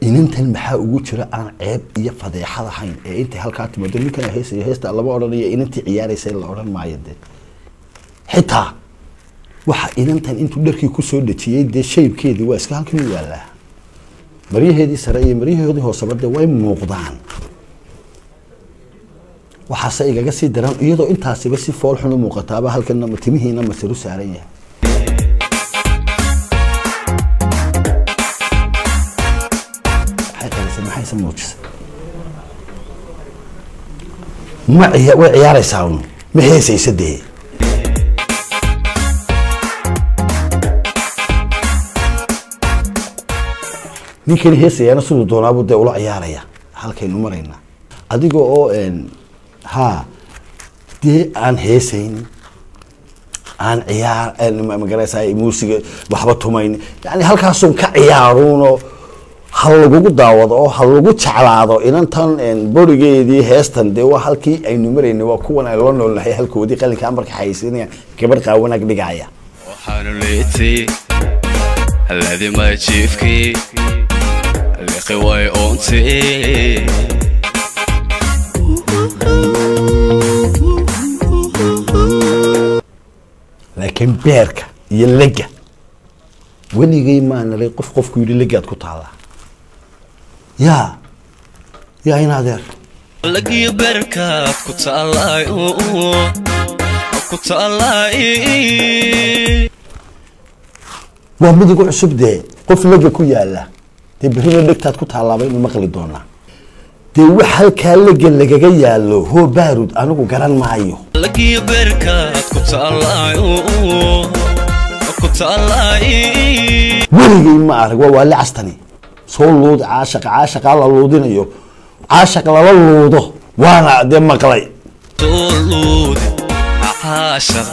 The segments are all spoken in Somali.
inantan maxaa ugu jira aan ceeb iyo fadeexad ahayn ee inta halka timado ninkan heesta laba oranayo inantii ciyaaraysa la oran maayo de xitaa waxa inantan intuu dharkii ku soo dhajiyay de shaybkeedii waa iska halkan u yaala mariyaheedii sare iyo mariyaheedii hoosaba de way muuqdaan waxa say igaga sii daran iyadoo intaasiba si fool xun u muuqataaba halkan timihiina masaru saaran yahay ما عيار يساون ما هي سيسدي نيكن هيسي أنا سود دونا بود ولا عياريا هالكين نمرينا أديكو أو إن ها دي عن هيسين عن عيار إن ما قرأت ساي موسيقى بحبتهم يعني هالكاسون كعيارونو hal lagu daawado oo hal lagu jeclaado inantan borigeedii heestan de waa halkii ay numareen waa kuwan ay loo noolahay halkoodii qalinka marka xayeysiinaya gabar qaawanag dhigaya waxaan leeytay alladii ma jiifki liqi way oonti laakiin beerka iyo laga weligay ma nalay qofku yiri lagaad ku taala يا ينادر لقي بركات كنت الله كنت الله ومد يقول عصب ده قف لقى كويالا تبرينا لقتات كنت الله بين المقلي دونا دي وحال كان لقى يالو هو بارد أنا قران معايو لقي بركات كنت الله كنت الله ولقي ما أعرف ولا عستني صولود عاشق على اللودين أيوه عاشق على اللوده وانا دم مقلي صولود عاشق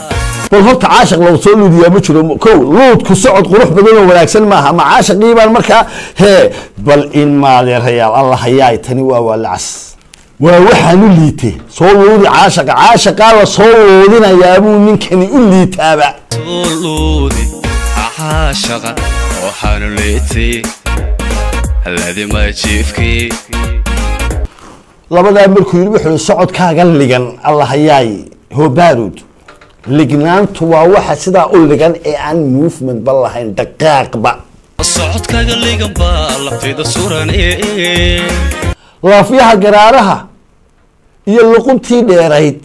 بالضبط عاشق لو صولود يا مشرو كو لود كسعد قروح بدون ولا أحسن معها مع عاشق يبان مركا هي بل إن ما ذي ريال الله حياي تنوى ولا عس ووحن الليته صولود عاشق على صولودين يا أبو من كان يقول لي تابع صولود عاشق وحن الليته الذي ما يجيفكي لبدا مركو يروحوا صعد كاغان لغان الله حياي هو بارود لغنانت waa waxa sida u ligan ee aan movement bal lahayn daqaaq ba الصعد كاغان لغان با lafteeda suran laafiyaha garaaraha iyo luquntii dheerayd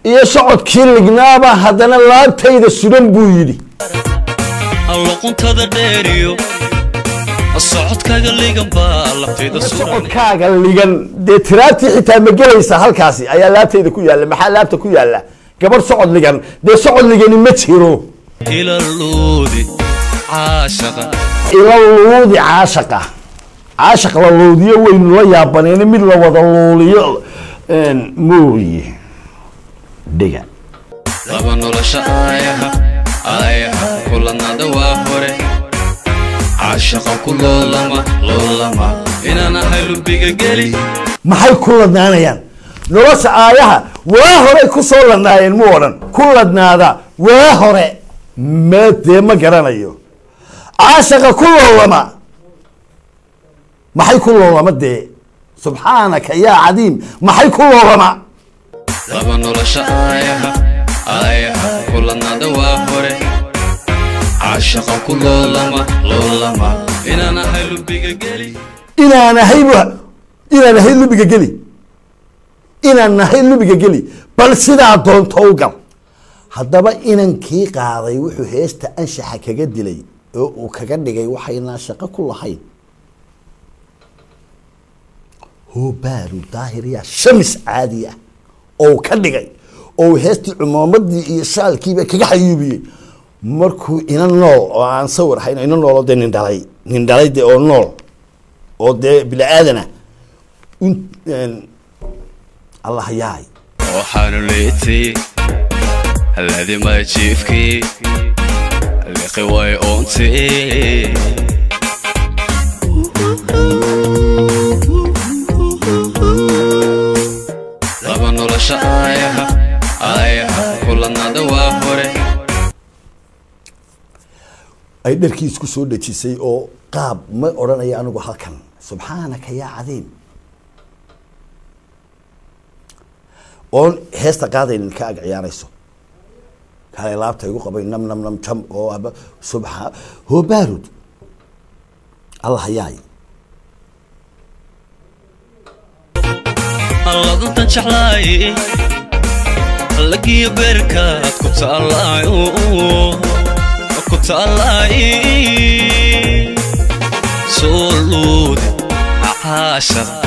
iyo socodkii lignaaba hadana laabtayda suran buu yiri luquntada dheeriyo الصعد كاغان لغان با lafteeda suran socod kaaga ligan de tiraati xitaa ma galaysa halkaasi ayaa laabtayda ku yaala maxaa laabta ku yaala gabar socod ligan de socod ligani ma jiro ila luudi caashaqa caashaq la luudiyo weyn la yaabaneen mid la wada luuliyo mooye dhiga laba nolosha ayaha kulanada waa hore عاشق كل لما إن أنا حلو بيجي ما حي كل نانيان نورس آيها وهره كسول ناين مورن كل نادا وهره ما تيم كرانيو عاشق كل ما حي كل لما دي سبحانك يا عديم ما حي كل لما لبن ولا شايها كل نادا وهره عاشق كل لما إن أنا حلو بيجي إن أنا حلو بيجي بل سيدا دون توقع هذا إن كي قاضي وحو هيست أنشح كجد لي وكجد جاي وحينا شقة كل حي هو بارو ظاهرية شمس عادية أو كجد جاي أو هيست عمامدي يسال كيف كجحيبي markuu ina nool oo aan sawir hayno ina nool oo nin dhalay de oo nool oo de bila aadana الله ياي وحانو ليتي الذي ما يجيفكي اللي قواي أونتي لبن ولا شايها كلنا دواهوري ay dharkiis ku soo dhajisay oo qaab ma oranaya anigu halkan subhanaka ya cadiim oo heesta qaadayn ka ag ciyaarayso kale laabta igu qabay nam jam oo aba subha ho barud Allah yaay Allah dantan jeclaay lagiyo berkaad ku taalayo ku taalaay soo luud عاشق